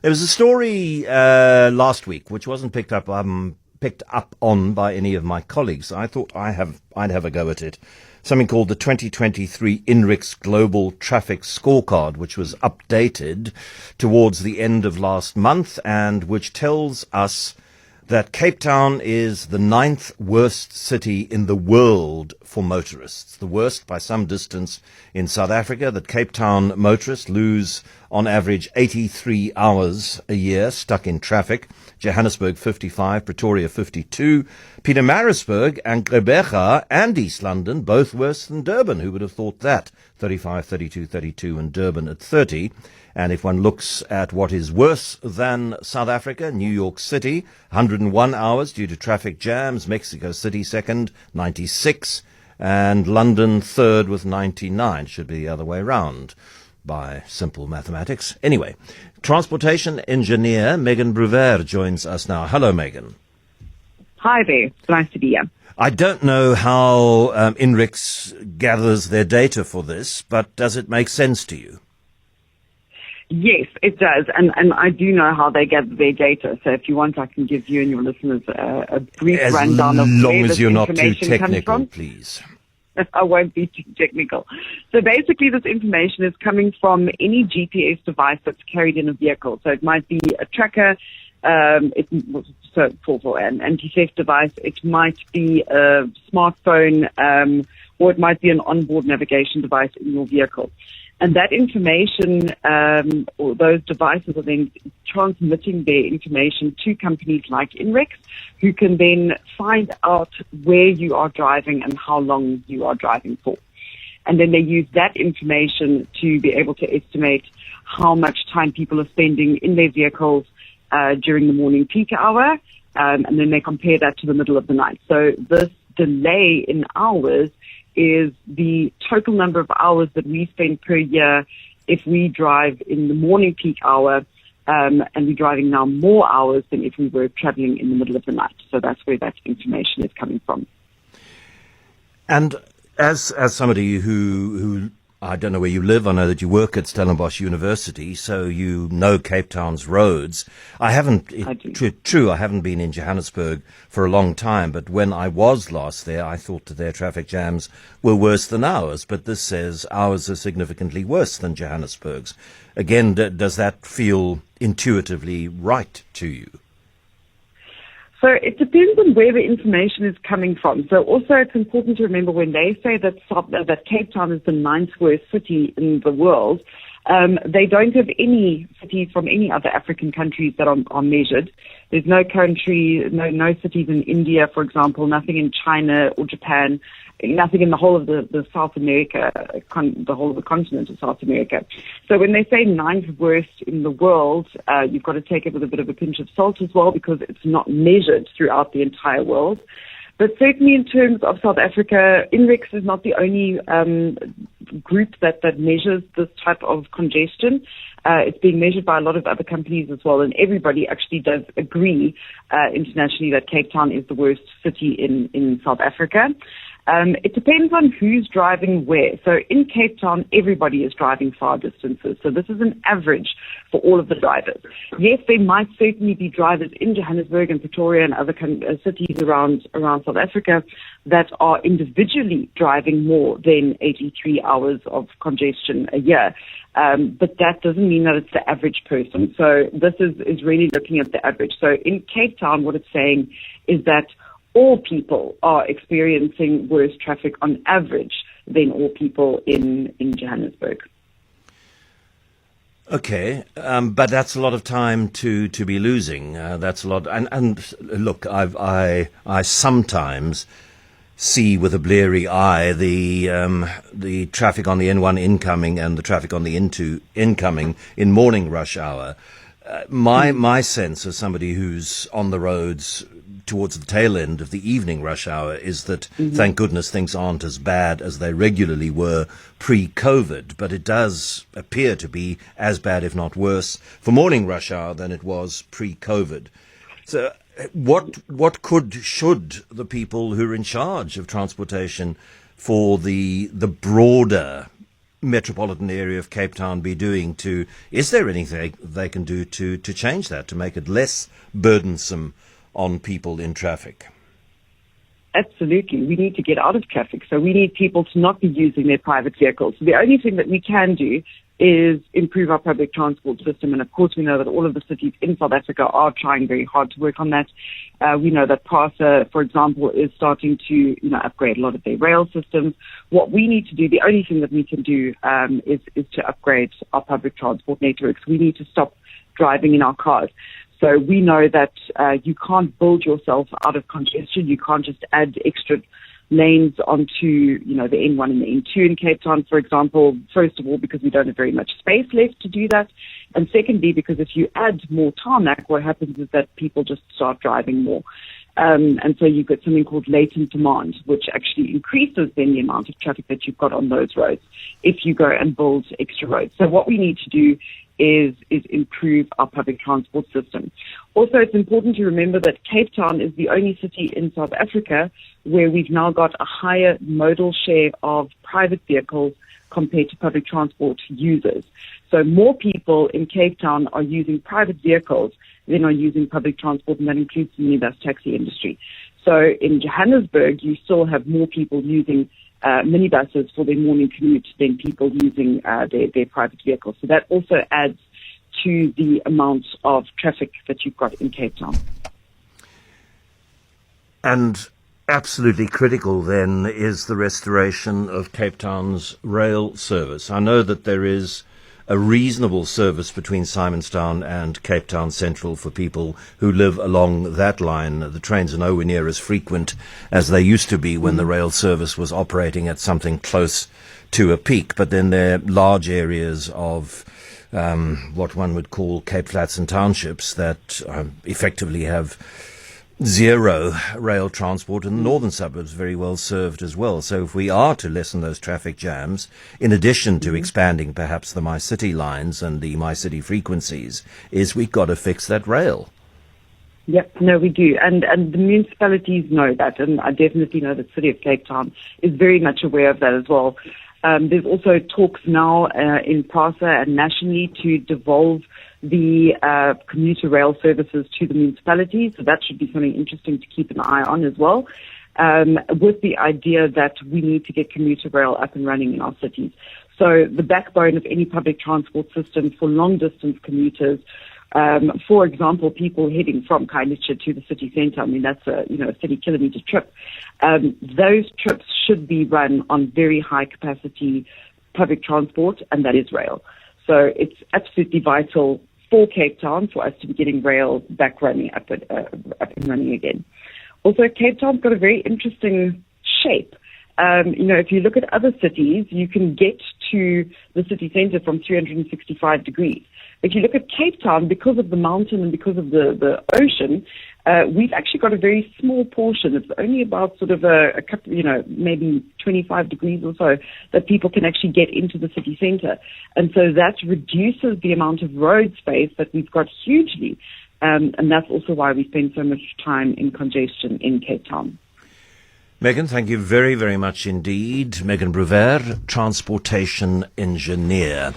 There was a story last week which wasn't picked up on by any of my colleagues. I thought I'd have a go at it. Something called the 2023 INRIX Global Traffic Scorecard, which was updated towards the end of last month and which tells us that Cape Town is the 9th worst city in the world for motorists. The worst by some distance in South Africa, that Cape Town motorists lose on average 83 hours a year stuck in traffic. Johannesburg 55, Pretoria 52, Pietermaritzburg and Gqeberha and East London both worse than Durban. Who would have thought that? 35, 32, 32 and Durban at 30. And if one looks at what is worse than South Africa, New York City, 101 hours due to traffic jams, Mexico City second, 96, and London third with 99. Should be the other way round by simple mathematics. Anyway, transportation engineer Megan Bruwer joins us now. Hello, Megan. Hi there. It's nice to be here. I don't know how INRIX gathers their data for this, but does it make sense to you? Yes, it does. And I do know how they gather their data. So if you want, I can give you and your listeners a brief rundown of where this information comes from. As long as you're not too technical, please. I won't be too technical. So basically this information is coming from any GPS device that's carried in a vehicle. So it might be a tracker, for an anti-theft device. It might be a smartphone, or it might be an onboard navigation device in your vehicle. And that information, or those devices are then transmitting their information to companies like INRIX, who can then find out where you are driving and how long you are driving for. And then they use that information to be able to estimate how much time people are spending in their vehicles during the morning peak hour, and then they compare that to the middle of the night. So this delay in hours is the total number of hours that we spend per year if we drive in the morning peak hour, and we're driving now more hours than if we were traveling in the middle of the night. So that's where that information is coming from. And as somebody who I don't know where you live. I know that you work at Stellenbosch University, so you know Cape Town's roads. I haven't been in Johannesburg for a long time, but when I was last there, I thought that their traffic jams were worse than ours. But this says ours are significantly worse than Johannesburg's. Again, does that feel intuitively right to you? So it depends on where the information is coming from. So also it's important to remember when they say that Cape Town is the 9th worst city in the world, they don't have any cities from any other African countries that are measured. There's no country, no cities in India, for example, nothing in China or Japan, nothing in the whole of the South America, the whole of the continent of South America. So when they say 9th worst in the world, you've got to take it with a bit of a pinch of salt as well, because it's not measured throughout the entire world. But certainly in terms of South Africa, INRIX is not the only group that measures this type of congestion. It's being measured by a lot of other companies as well, and everybody actually does agree internationally that Cape Town is the worst city in South Africa. It depends on who's driving where. So in Cape Town, everybody is driving far distances. So this is an average for all of the drivers. Yes, there might certainly be drivers in Johannesburg and Pretoria and other cities around South Africa that are individually driving more than 83 hours of congestion a year. But that doesn't mean that it's the average person. So this is really looking at the average. So in Cape Town, what it's saying is that all people are experiencing worse traffic on average than all people in Johannesburg. Okay, but that's a lot of time to be losing. That's a lot. And look, I sometimes see with a bleary eye the traffic on the N1 incoming and the traffic on the N2 incoming in morning rush hour. My sense as somebody who's on the roads towards the tail end of the evening rush hour is that, thank goodness, things aren't as bad as they regularly were pre-COVID, but it does appear to be as bad, if not worse, for morning rush hour than it was pre-COVID. So what should the people who are in charge of transportation for the broader metropolitan area of Cape Town be doing is there anything they can do to change that, to make it less burdensome on people in traffic? Absolutely. We need to get out of traffic. So we need people to not be using their private vehicles. So the only thing that we can do is improve our public transport system. And of course, we know that all of the cities in South Africa are trying very hard to work on that. We know that PRASA, for example, is starting to, upgrade a lot of their rail systems. What we need to do, the only thing that we can do, is to upgrade our public transport networks. We need to stop driving in our cars. So we know that you can't build yourself out of congestion. You can't just add extra lanes onto, the N1 and the N2 in Cape Town, for example. First of all, because we don't have very much space left to do that. And secondly, because if you add more tarmac, what happens is that people just start driving more. And so you get something called latent demand, which actually increases then the amount of traffic that you've got on those roads if you go and build extra roads. So what we need to do is improve our public transport system. Also, it's important to remember that Cape Town is the only city in South Africa where we've now got a higher modal share of private vehicles compared to public transport users. So more people in Cape Town are using private vehicles than are using public transport, and that includes the minibus taxi industry. So in Johannesburg, you still have more people using minibuses for their morning commute than people using their private vehicles. So that also adds to the amount of traffic that you've got in Cape Town. And absolutely critical then is the restoration of Cape Town's rail service. I know that there is a reasonable service between Simonstown and Cape Town Central for people who live along that line. The trains are nowhere near as frequent as they used to be when the rail service was operating at something close to a peak. But then there are large areas of what one would call Cape Flats and townships that effectively have zero rail transport, and the northern suburbs very well served as well. So if we are to lessen those traffic jams, in addition to expanding perhaps the MyCity lines and the MyCity frequencies, is we've got to fix that rail. Yep, no, we do. And the municipalities know that, and I definitely know that the City of Cape Town is very much aware of that as well. There's also talks now in PRASA and nationally to devolve the commuter rail services to the municipalities. So that should be something interesting to keep an eye on as well, with the idea that we need to get commuter rail up and running in our cities. So the backbone of any public transport system for long-distance commuters, for example, people heading from Khayelitsha to the city centre, I mean, that's a 30-kilometre trip. Those trips should be run on very high-capacity public transport, and that is rail. So it's absolutely vital for Cape Town for us to be getting rail back running up and running again. Also, Cape Town's got a very interesting shape. If you look at other cities, you can get to the city centre from 365 degrees. If you look at Cape Town, because of the mountain and because of the ocean, we've actually got a very small portion. It's only about sort of a couple, maybe 25 degrees or so that people can actually get into the city centre. And so that reduces the amount of road space that we've got hugely. And that's also why we spend so much time in congestion in Cape Town. Megan, thank you very, very much indeed. Megan Bruwer, transportation engineer.